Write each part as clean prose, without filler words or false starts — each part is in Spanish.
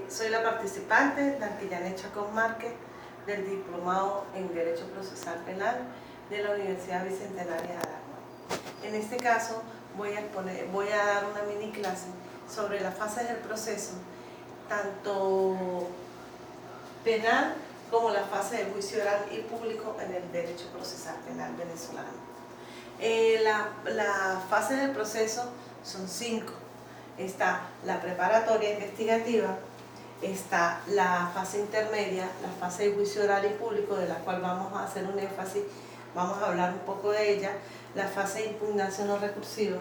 Soy la participante, Dantillane Chacón Márquez, del Diplomado en Derecho Procesal Penal de la Universidad Bicentenaria de Aragua. En este caso voy a dar una mini clase sobre las fases del proceso, tanto penal como la fase del juicio oral y público en el derecho procesal penal venezolano. Las fases del proceso son 5. Está la preparatoria investigativa, está la fase intermedia, la fase de juicio oral y público, de la cual vamos a hacer un énfasis, vamos a hablar un poco de ella, la fase de impugnación no recursiva,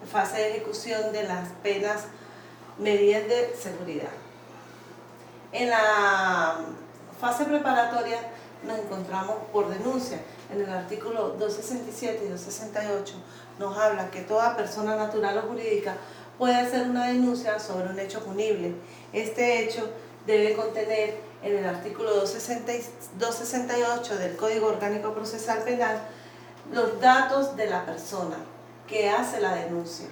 la fase de ejecución de las penas, medidas de seguridad. En la fase preparatoria nos encontramos por denuncia. En el artículo 267 y 268 nos habla que toda persona natural o jurídica puede hacer una denuncia sobre un hecho punible. Este hecho debe contener en el artículo 268 del Código Orgánico Procesal Penal los datos de la persona que hace la denuncia.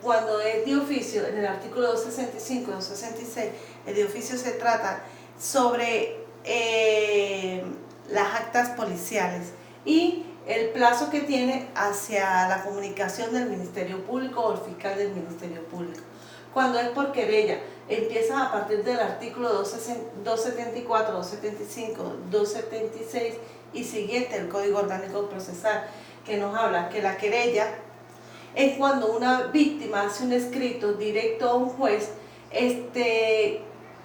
Cuando es de oficio, en el artículo 265 y 266, el de oficio se trata sobre las actas policiales y el plazo que tiene hacia la comunicación del Ministerio Público o el fiscal del Ministerio Público. Cuando es por querella, empieza a partir del artículo 274, 275, 276 y siguiente del Código Orgánico Procesal, que nos habla que la querella es cuando una víctima hace un escrito directo a un juez,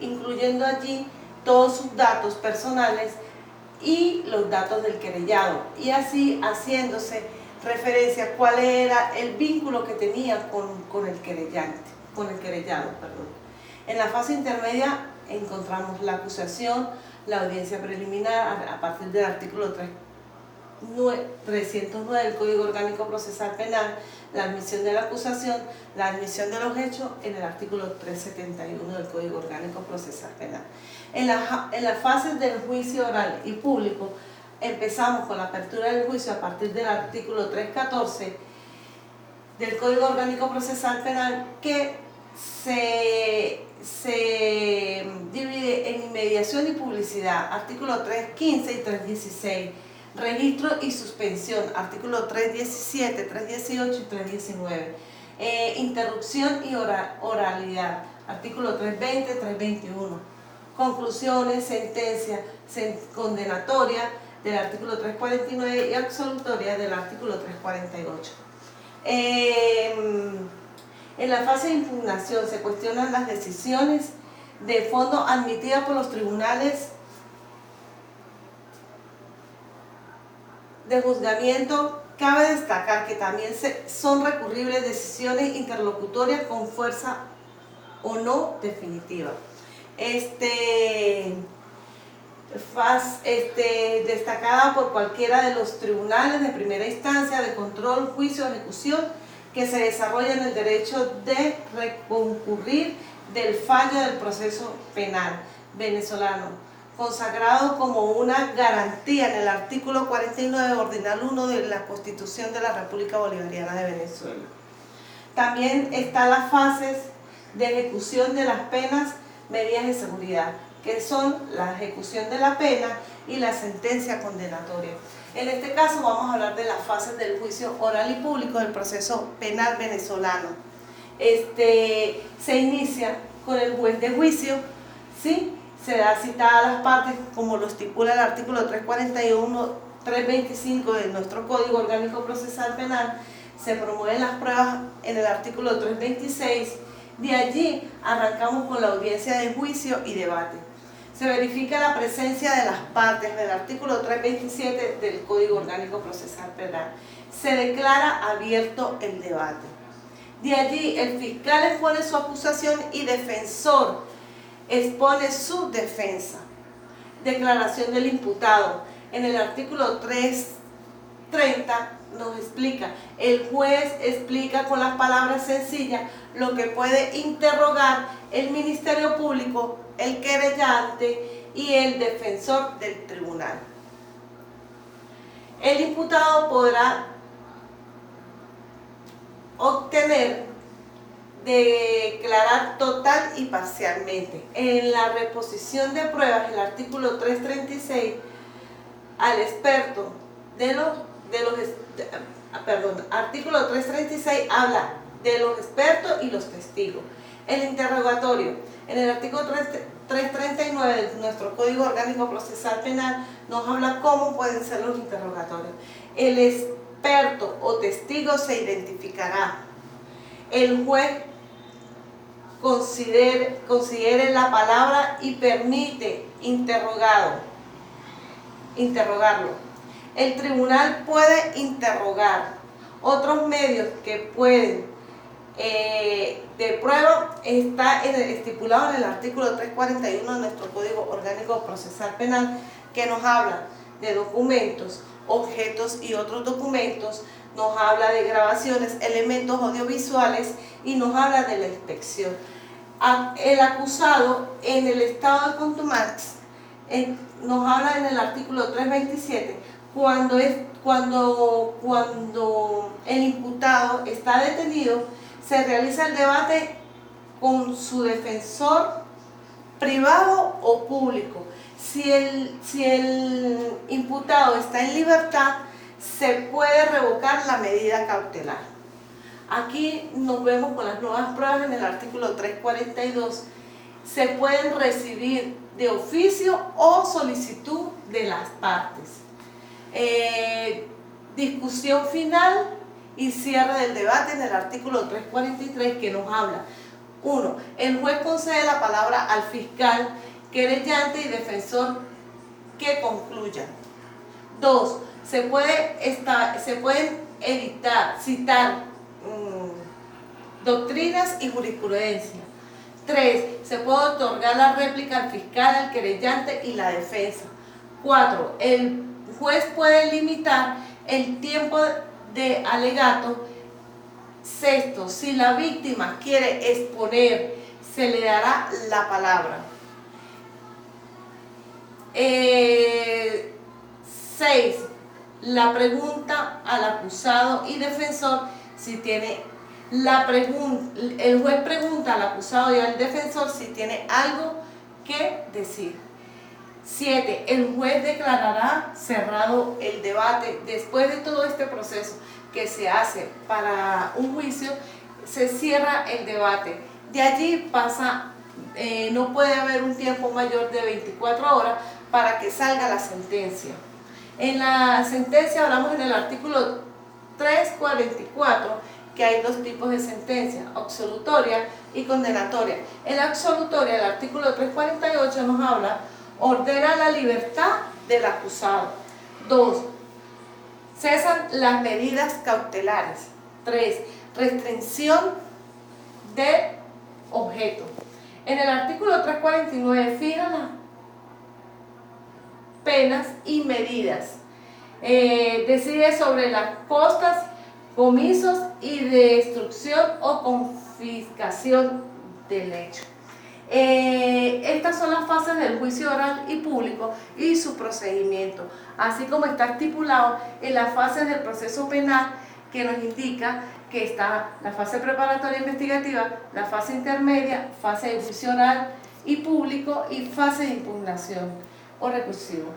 incluyendo allí todos sus datos personales y los datos del querellado, y así haciéndose referencia a cuál era el vínculo que tenía con el querellado. En la fase intermedia encontramos la acusación, la audiencia preliminar a partir del artículo 309 del Código Orgánico Procesal Penal, la admisión de la acusación, la admisión de los hechos en el artículo 371 del Código Orgánico Procesal Penal. En las fases del juicio oral y público empezamos con la apertura del juicio a partir del artículo 314 del Código Orgánico Procesal Penal, que se divide en inmediación y publicidad, artículo 315 y 316. Registro y suspensión, artículo 317, 318 y 319. Interrupción y oralidad, artículo 320, 321. Conclusiones, sentencia condenatoria del artículo 349 y absolutoria del artículo 348. En la fase de impugnación se cuestionan las decisiones de fondo admitidas por los tribunales de juzgamiento. Cabe destacar que también son recurribles decisiones interlocutorias con fuerza o no definitiva. Destacada por cualquiera de los tribunales de primera instancia de control, juicio o ejecución que se desarrolla en el derecho de reconcurrir del fallo del proceso penal venezolano, consagrado como una garantía en el artículo 49 ordinal 1 de la Constitución de la República Bolivariana de Venezuela. También están las fases de ejecución de las penas, medidas de seguridad, que son la ejecución de la pena y la sentencia condenatoria. En este caso vamos a hablar de las fases del juicio oral y público del proceso penal venezolano. Se inicia con el juez de juicio, ¿sí? Se da cita a las partes como lo estipula el artículo 341, 325 de nuestro Código Orgánico Procesal Penal. Se promueven las pruebas en el artículo 326. De allí arrancamos con la audiencia de juicio y debate. Se verifica la presencia de las partes en el artículo 327 del Código Orgánico Procesal Penal. Se declara abierto el debate. De allí el fiscal expone su acusación y defensor expone su defensa. Declaración del imputado. En el artículo 330 nos explica, el juez explica con las palabras sencillas lo que puede interrogar el Ministerio Público, el querellante y el defensor del tribunal. El imputado podrá obtener declarar total y parcialmente. En la reposición de pruebas, el artículo 336, al experto artículo 336 habla de los expertos y los testigos. El interrogatorio, en el artículo 339 de nuestro Código Orgánico Procesal Penal, nos habla cómo pueden ser los interrogatorios. El experto o testigo se identificará. El juez considere la palabra y permite interrogarlo. El tribunal puede interrogar. Otros medios que pueden de prueba está estipulado en el artículo 341 de nuestro Código Orgánico Procesal Penal, que nos habla de documentos, objetos y otros documentos, nos habla de grabaciones, elementos audiovisuales y nos habla de la inspección. El acusado en el estado de contumax nos habla en el artículo 327 cuando el imputado está detenido, se realiza el debate con su defensor privado o público. Si el imputado está en libertad, se puede revocar la medida cautelar. Aquí nos vemos con las nuevas pruebas en el artículo 342. Se pueden recibir de oficio o solicitud de las partes. Discusión final y cierre del debate en el artículo 343, que nos habla: 1. El juez concede la palabra al fiscal, querellante y defensor que concluyan. 2. Se pueden citar doctrinas y jurisprudencia. 3. Se puede otorgar la réplica al fiscal, al querellante y la defensa. 4. El juez puede limitar el tiempo de alegato. 6. Si la víctima quiere exponer, se le dará la palabra. 6. La pregunta al acusado y defensor si tiene el juez pregunta al acusado y al defensor si tiene algo que decir. 7. El juez declarará cerrado el debate. Después de todo este proceso que se hace para un juicio, se cierra el debate. De allí no puede haber un tiempo mayor de 24 horas para que salga la sentencia. En la sentencia hablamos en el artículo 344 que hay dos tipos de sentencia: absolutoria y condenatoria. En la absolutoria, el artículo 348 nos habla: ordena la libertad del acusado. 2. Cesan las medidas cautelares. 3. Restricción de objeto. En el artículo 349 fija las penas y medidas. Decide sobre las costas, comisos y destrucción o confiscación del hecho. Estas son las fases del juicio oral y público y su procedimiento, así como está estipulado en las fases del proceso penal, que nos indica que está la fase preparatoria investigativa, la fase intermedia, fase de juicio oral y público y fase de impugnación o recursivo.